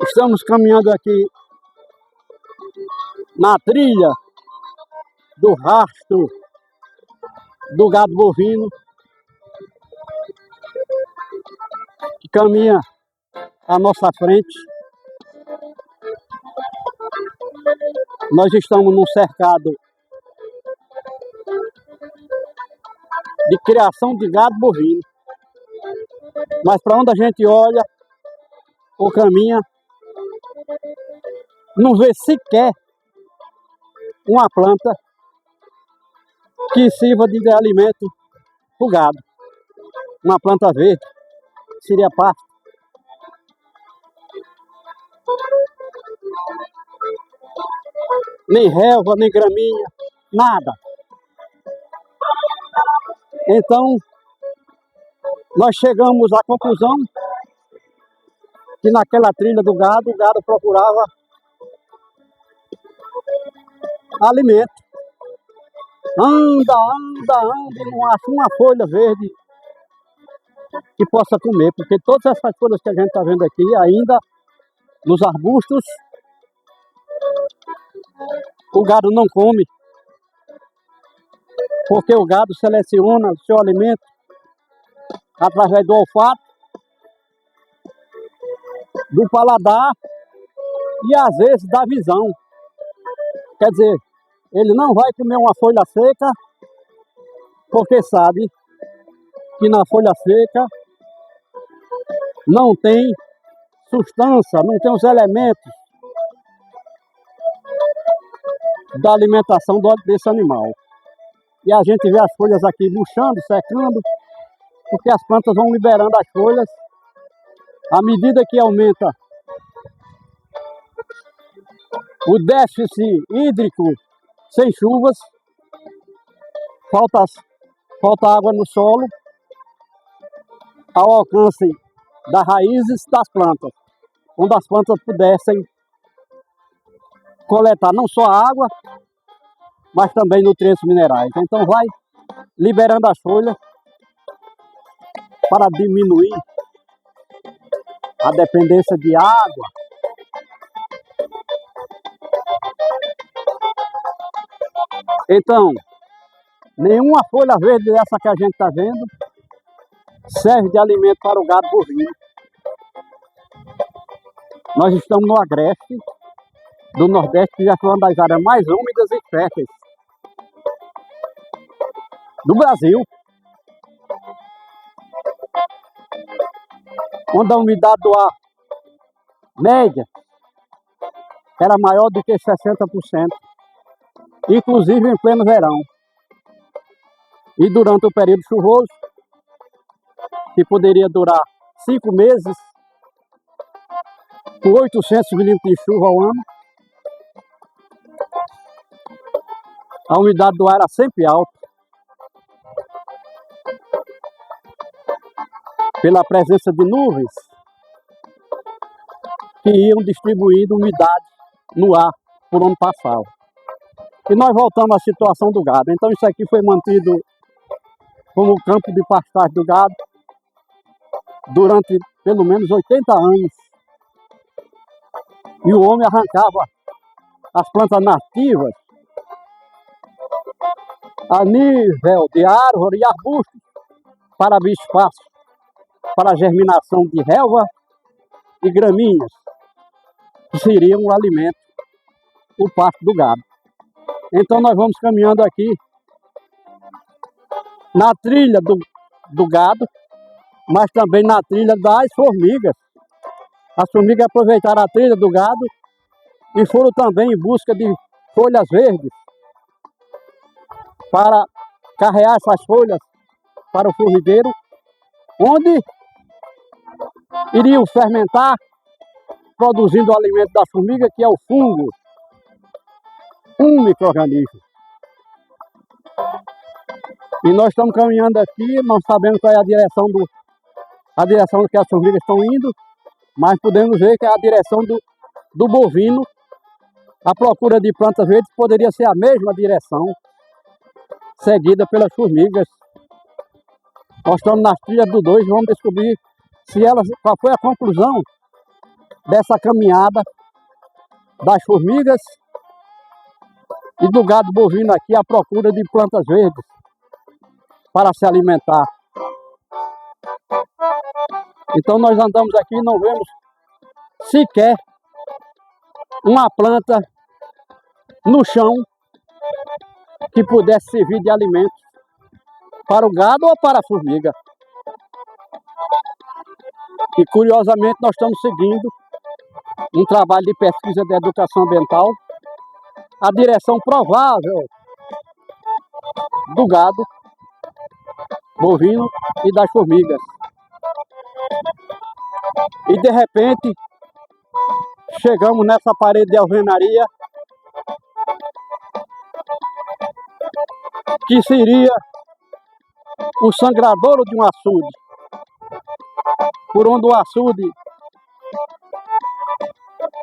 Estamos caminhando aqui na trilha do rastro do gado bovino, que caminha à nossa frente. Nós estamos num cercado de criação de gado bovino, mas para onde a gente olha ou caminha, não vê sequer uma planta que sirva de alimento para o gado. Uma planta verde seria pasto. Nem relva, nem graminha, nada. Então, nós chegamos à conclusão que naquela trilha do gado, o gado procurava alimento. Anda, e não acha uma folha verde que possa comer, porque todas essas folhas que a gente está vendo aqui, ainda nos arbustos, o gado não come, porque o gado seleciona o seu alimento através do olfato, do paladar e às vezes da visão. Quer dizer, ele não vai comer uma folha seca, porque sabe que na folha seca não tem substância, não tem os elementos da alimentação desse animal. E a gente vê as folhas aqui murchando, secando, porque as plantas vão liberando as folhas à medida que aumenta o déficit hídrico sem chuvas, falta água no solo ao alcance das raízes das plantas, onde as plantas pudessem coletar não só a água, mas também nutrientes minerais. Então vai liberando as folhas para diminuir a dependência de água. Então, nenhuma folha verde dessa que a gente está vendo serve de alimento para o gado bovino. Nós estamos no Agreste do Nordeste, que já foi uma das áreas mais úmidas e férteis do Brasil, onde a umidade do ar média era maior do que 60%, inclusive em pleno verão. E durante o período chuvoso, que poderia durar 5 meses, com 800 milímetros de chuva ao ano, a umidade do ar era sempre alta, pela presença de nuvens que iam distribuindo umidade no ar por onde passava. E nós voltamos à situação do gado. Então isso aqui foi mantido como campo de pastagem do gado durante pelo menos 80 anos. E o homem arrancava as plantas nativas a nível de árvore e arbusto para abrir espaço para a germinação de relva e gramíneas, que seriam o alimento, o pasto do gado. Então nós vamos caminhando aqui na trilha do gado, mas também na trilha das formigas. As formigas aproveitaram a trilha do gado e foram também em busca de folhas verdes para carregar essas folhas para o formigueiro, onde iriam fermentar, produzindo o alimento da formiga, que é o fungo, um micro-organismo. E nós estamos caminhando aqui, não sabemos qual é a direção que as formigas estão indo, mas podemos ver que é a direção do bovino. A procura de plantas verdes poderia ser a mesma direção seguida pelas formigas Nós estamos nas trilhas do 2, vamos descobrir qual foi a conclusão dessa caminhada das formigas e do gado bovino aqui à procura de plantas verdes para se alimentar. Então nós andamos aqui e não vemos sequer uma planta no chão que pudesse servir de alimento para o gado ou para a formiga. E curiosamente nós estamos seguindo um trabalho de pesquisa de educação ambiental, a direção provável do gado bovino e das formigas. E de repente chegamos nessa parede de alvenaria que seria o sangradouro de um açude, por onde o açude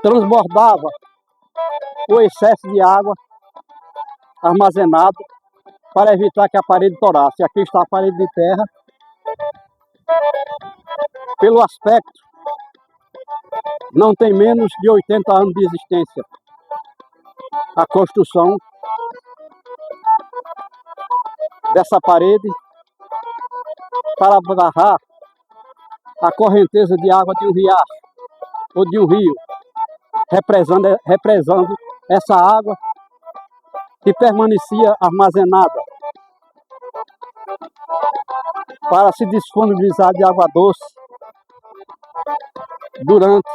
transbordava o excesso de água armazenado para evitar que a parede torasse. Aqui está a parede de terra. Pelo aspecto, não tem menos de 80 anos de existência. A construção dessa parede para barrar a correnteza de água de um riacho ou de um rio, represando essa água que permanecia armazenada para se disponibilizar de água doce durante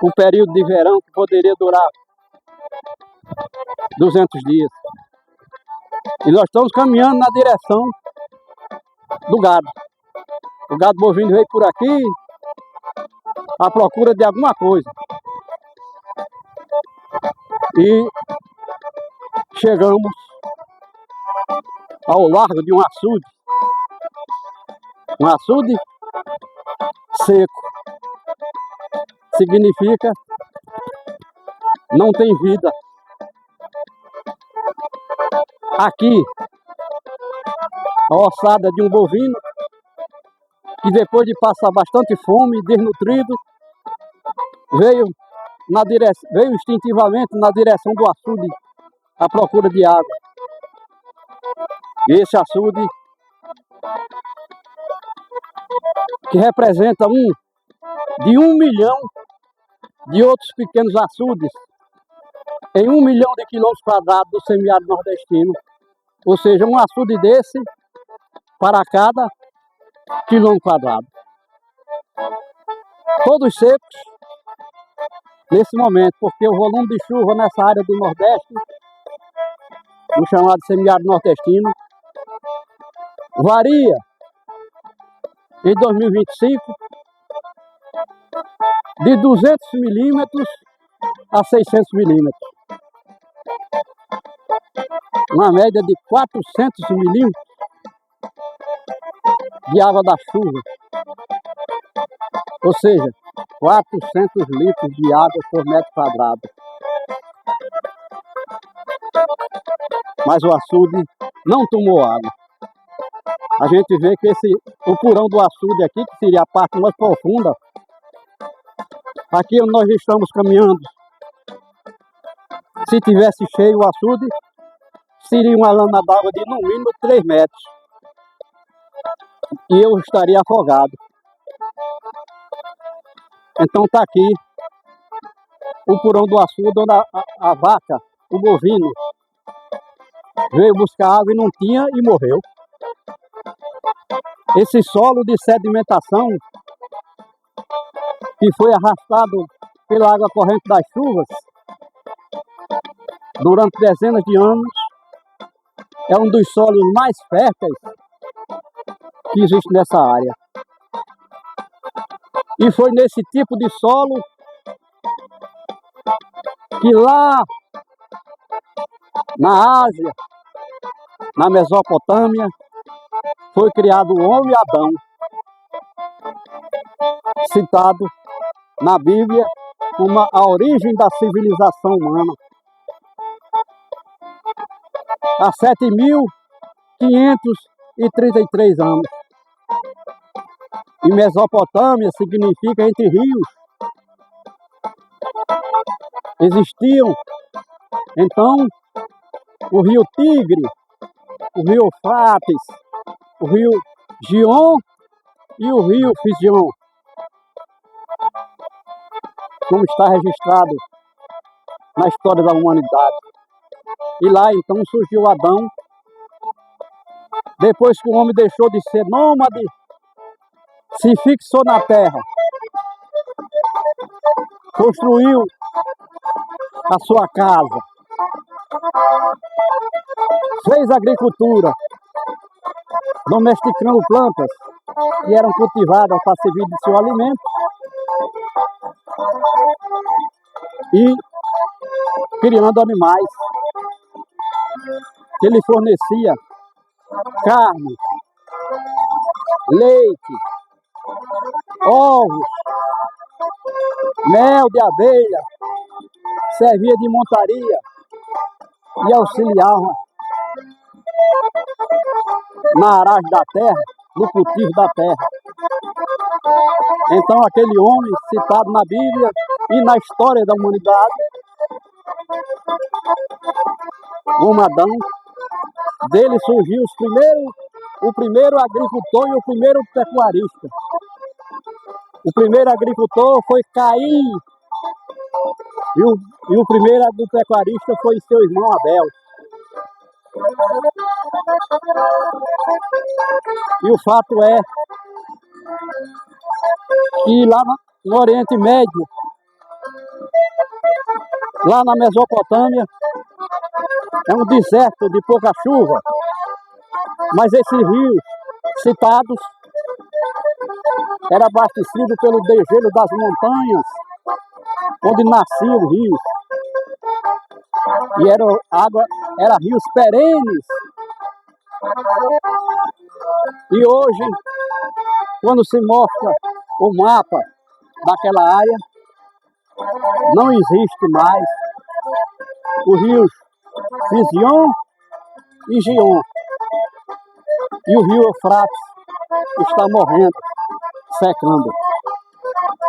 um período de verão que poderia durar 200 dias. E nós estamos caminhando na direção do gado. O gado bovino veio por aqui à procura de alguma coisa. E chegamos ao largo de um açude. Um açude seco. Significa não tem vida. Aqui, a ossada de um bovino que depois de passar bastante fome, desnutrido, veio instintivamente na direção do açude à procura de água. E esse açude, que representa de 1 milhão de outros pequenos açudes em 1 milhão de quilômetros quadrados do semiárido nordestino, ou seja, um açude desse para cada quilômetro quadrado. Todos secos nesse momento, porque o volume de chuva nessa área do Nordeste, o chamado semiárido nordestino, varia em 2025 de 200 milímetros a 600 milímetros. Uma média de 400 milímetros de água da chuva. Ou seja, 400 litros de água por metro quadrado. Mas o açude não tomou água. A gente vê que o porão do açude aqui, que seria a parte mais profunda, aqui onde nós estamos caminhando, se tivesse cheio o açude, seria uma lama d'água de no mínimo 3 metros. E eu estaria afogado. Então está aqui o porão do açude, onde a vaca, o bovino, veio buscar água e não tinha e morreu. Esse solo de sedimentação que foi arrastado pela água corrente das chuvas durante dezenas de anos é um dos solos mais férteis que existe nessa área. E foi nesse tipo de solo que lá na Ásia, na Mesopotâmia, foi criado o homem Adão, citado na Bíblia como a origem da civilização humana. Há 7.500 e 33 anos. E Mesopotâmia significa entre rios. Existiam, então, o rio Tigre, o rio Eufrates, o rio Gion e o rio Fision, como está registrado na história da humanidade. E lá então surgiu Adão, depois que o homem deixou de ser nômade, se fixou na terra, construiu a sua casa, fez agricultura, domesticando plantas que eram cultivadas para servir de seu alimento e criando animais que lhe fornecia carne, leite, ovos, mel de abelha, servia de montaria e auxiliava na aragem da terra, no cultivo da terra. Então aquele homem citado na Bíblia e na história da humanidade, como Adão, dele surgiu o primeiro agricultor e o primeiro pecuarista. O primeiro agricultor foi Caim e o primeiro pecuarista foi seu irmão Abel. E o fato é que lá no Oriente Médio, lá na Mesopotâmia, é um deserto de pouca chuva, mas esses rios citados eram abastecidos pelo degelo das montanhas, onde nasciam os rios. E era rios perenes. E hoje, quando se mostra o mapa daquela área, não existe mais os rios Fision e Gion. E o rio Eufrates está morrendo, secando.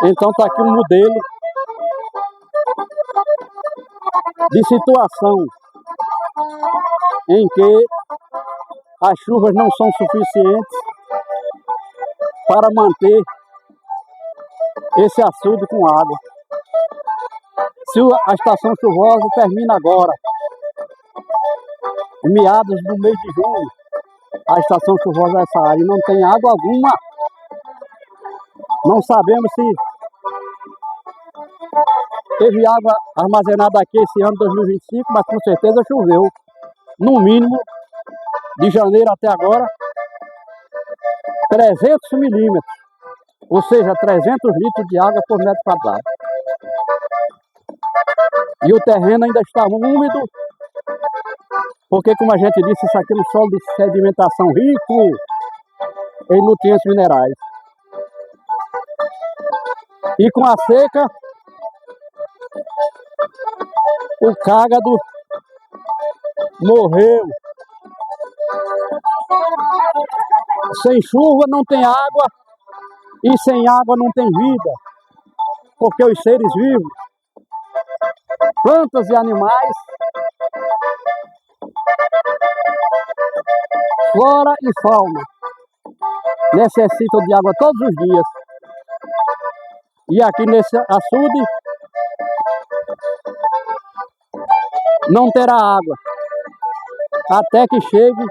Então está aqui um modelo de situação em que as chuvas não são suficientes para manter esse açude com água. Se a estação chuvosa termina agora, em meados do mês de junho, a estação chuvosa dessa área não tem água alguma. Não sabemos se teve água armazenada aqui esse ano 2025, mas com certeza choveu. No mínimo, de janeiro até agora, 300 milímetros, ou seja, 300 litros de água por metro quadrado. E o terreno ainda está úmido, porque, como a gente disse, isso aqui é um solo de sedimentação rico em nutrientes minerais. E com a seca, o cágado morreu. Sem chuva não tem água e sem água não tem vida, porque os seres vivos, plantas e animais, flora e fauna, necessitam de água todos os dias. E aqui nesse açude não terá água até que chegue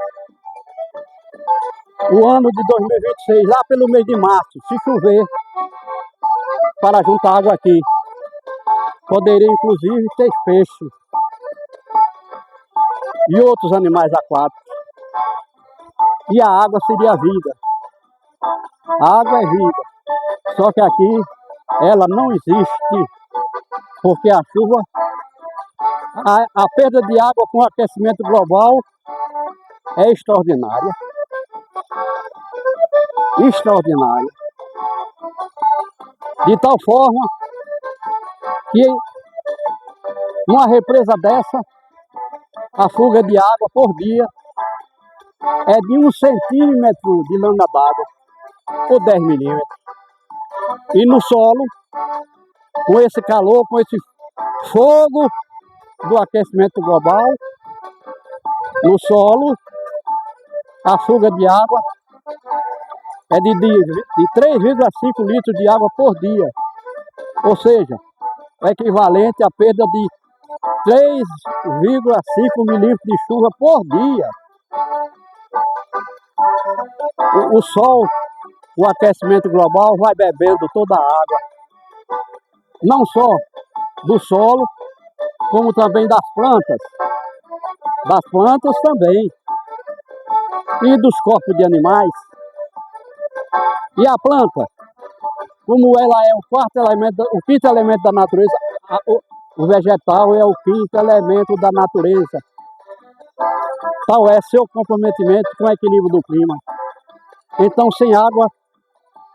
o ano de 2026, lá pelo mês de março, se chover, para juntar água aqui. Poderia inclusive ter peixe e outros animais aquáticos. E a água seria a vida. A água é vida. Só que aqui ela não existe, porque a chuva, a perda de água com o aquecimento global é extraordinária. Extraordinária. De tal forma que numa represa dessa, a fuga de água por dia é de 1 centímetro de lâmina d'água por 10 milímetros. E no solo, com esse calor, com esse fogo do aquecimento global, no solo, a fuga de água é de 3,5 litros de água por dia. Ou seja, é equivalente à perda de 3,5 milímetros de chuva por dia. O sol, o aquecimento global vai bebendo toda a água, não só do solo, como também das plantas também, e dos corpos de animais. E a planta, como ela é o quinto elemento da natureza, o vegetal é o quinto elemento da natureza. Tal é seu comprometimento com o equilíbrio do clima. Então, sem água,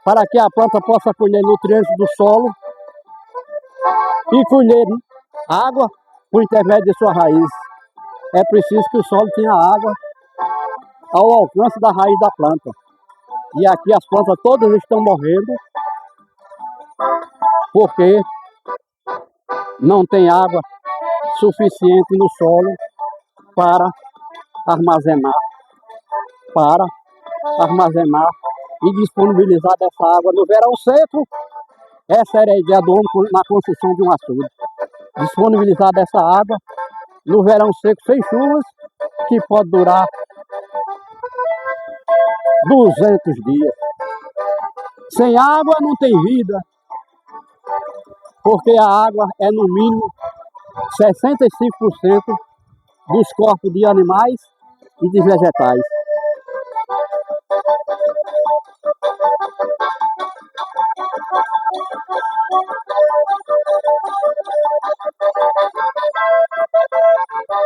para que a planta possa colher nutrientes do solo e colher água por intermédio de sua raiz, é preciso que o solo tenha água ao alcance da raiz da planta. E aqui as plantas todas estão morrendo porque não tem água suficiente no solo para armazenar e disponibilizar dessa água no verão seco. Essa era a ideia do homem na construção de um açude. Disponibilizar dessa água no verão seco sem chuvas, que pode durar 200 dias. Sem água não tem vida, porque a água é no mínimo 65% dos corpos de animais e de vegetais.